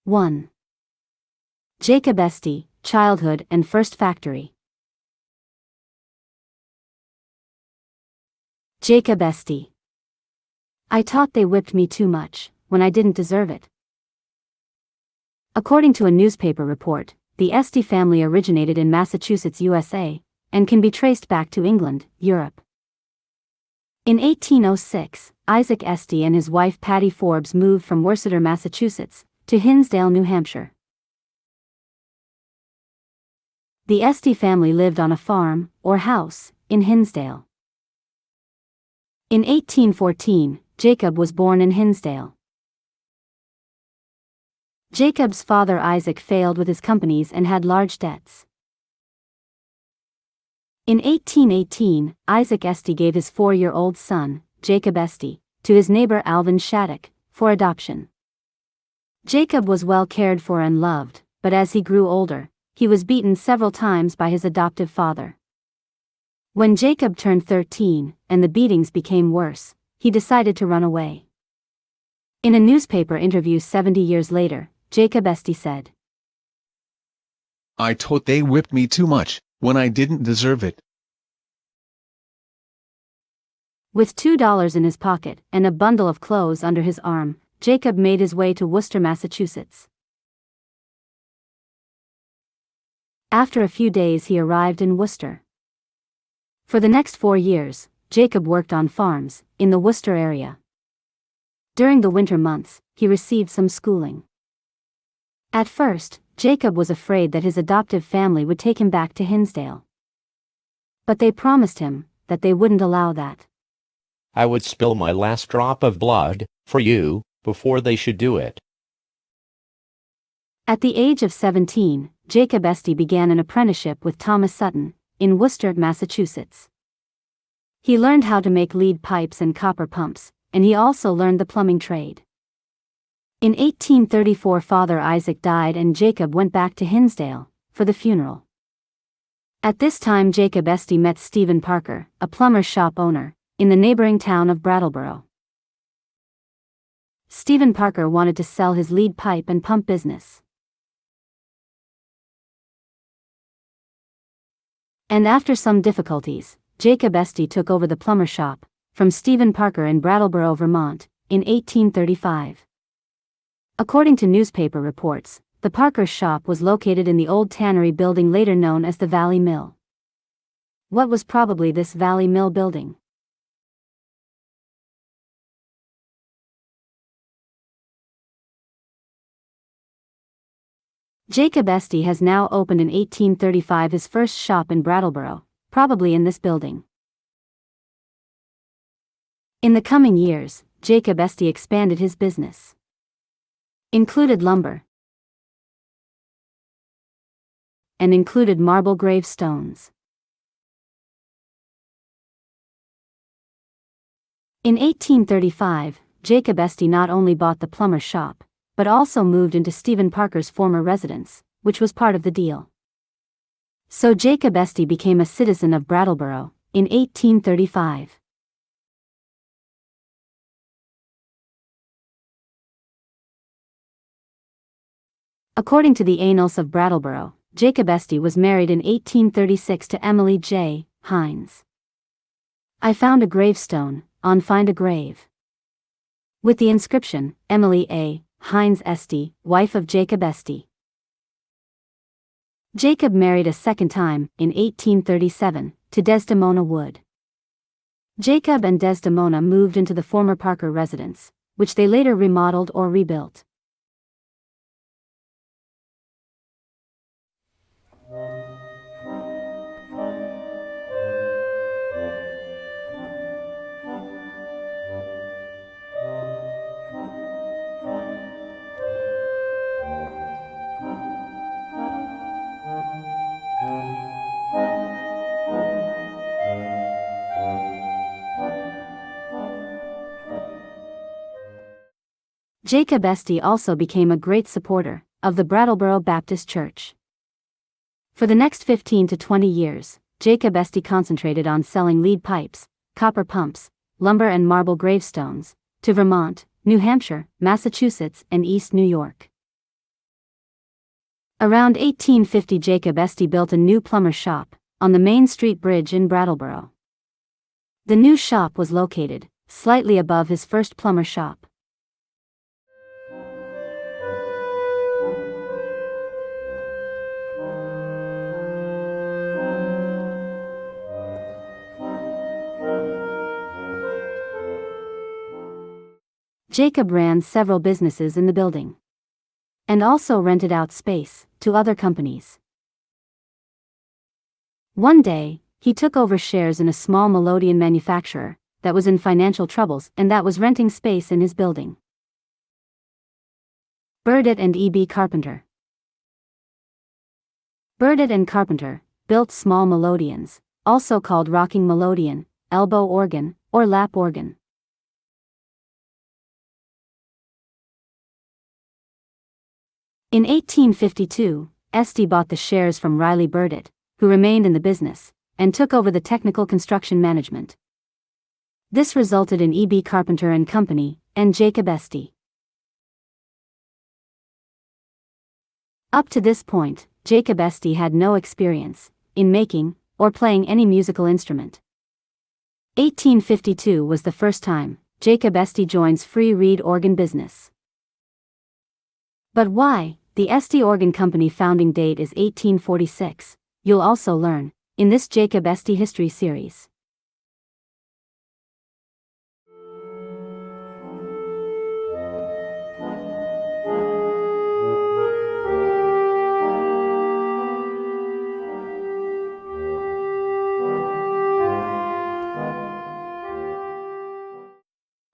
1. Jacob Estey, Childhood and First Factory. Jacob Estey. I thought they whipped me too much, when I didn't deserve it. According to a newspaper report, the Estey family originated in Massachusetts, USA, and can be traced back to England, Europe. In 1806, Isaac Estey and his wife Patty Forbes moved from Worcester, Massachusetts, to Hinsdale, New Hampshire. The Estey family lived on a farm, or house, in Hinsdale. In 1814, Jacob was born in Hinsdale. Jacob's father Isaac failed with his companies and had large debts. In 1818, Isaac Estey gave his 4-year-old son, Jacob Estey, to his neighbor Alvin Shattuck, for adoption. Jacob was well cared for and loved, but as he grew older, he was beaten several times by his adoptive father. When Jacob turned 13, and the beatings became worse, he decided to run away. In a newspaper interview 70 years later, Jacob Estey said, I thought they whipped me too much, when I didn't deserve it. With $2 in his pocket and a bundle of clothes under his arm, Jacob made his way to Worcester, Massachusetts. After a few days he arrived in Worcester. For the next 4 years, Jacob worked on farms, in the Worcester area. During the winter months, he received some schooling. At first, Jacob was afraid that his adoptive family would take him back to Hinsdale. But they promised him that they wouldn't allow that. I would spill my last drop of blood, for you, before they should do it. At the age of 17, Jacob Estey began an apprenticeship with Thomas Sutton, in Worcester, Massachusetts. He learned how to make lead pipes and copper pumps, and he also learned the plumbing trade. In 1834 Father Isaac died and Jacob went back to Hinsdale, for the funeral. At this time Jacob Estey met Stephen Parker, a plumber shop owner, in the neighboring town of Brattleboro. Stephen Parker wanted to sell his lead pipe and pump business. And after some difficulties, Jacob Estey took over the plumber shop, from Stephen Parker in Brattleboro, Vermont, in 1835. According to newspaper reports, the Parker shop was located in the old tannery building later known as the Valley Mill. What was probably this Valley Mill building? Jacob Estey has now opened in 1835 his first shop in Brattleboro, probably in this building. In the coming years, Jacob Estey expanded his business. Included lumber and included marble gravestones. In 1835, Jacob Estey not only bought the plumber shop, but also moved into Stephen Parker's former residence, which was part of the deal. So Jacob Estey became a citizen of Brattleboro, in 1835. According to the Annals of Brattleboro, Jacob Estey was married in 1836 to Emily J. Hines. I found a gravestone, on Find a Grave, with the inscription, Emily A. Hines Estey, wife of Jacob Estey. Jacob married a second time, in 1837, to Desdemona Wood. Jacob and Desdemona moved into the former Parker residence, which they later remodeled or rebuilt. Jacob Estey also became a great supporter of the Brattleboro Baptist Church. For the next 15 to 20 years, Jacob Estey concentrated on selling lead pipes, copper pumps, lumber and marble gravestones, to Vermont, New Hampshire, Massachusetts and East New York. Around 1850, Jacob Estey built a new plumber shop on the Main Street Bridge in Brattleboro. The new shop was located slightly above his first plumber shop. Jacob ran several businesses in the building and also rented out space to other companies. One day, he took over shares in a small Melodeon manufacturer that was in financial troubles and that was renting space in his building. Burdett and E.B. Carpenter. Burdett and Carpenter built small melodeons, also called rocking melodeon, elbow organ, or lap organ. In 1852, Estey bought the shares from Riley Burdett, who remained in the business, and took over the technical construction management. This resulted in E.B. Carpenter and Company, and Jacob Estey. Up to this point, Jacob Estey had no experience in making or playing any musical instrument. 1852 was the first time Jacob Estey joins free reed organ business. But why the Estey Organ Company founding date is 1846, you'll also learn in this Jacob Estey history series.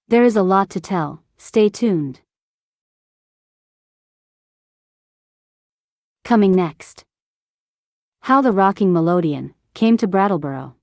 There is a lot to tell, stay tuned. Coming next. How the rocking melodeon came to Brattleboro.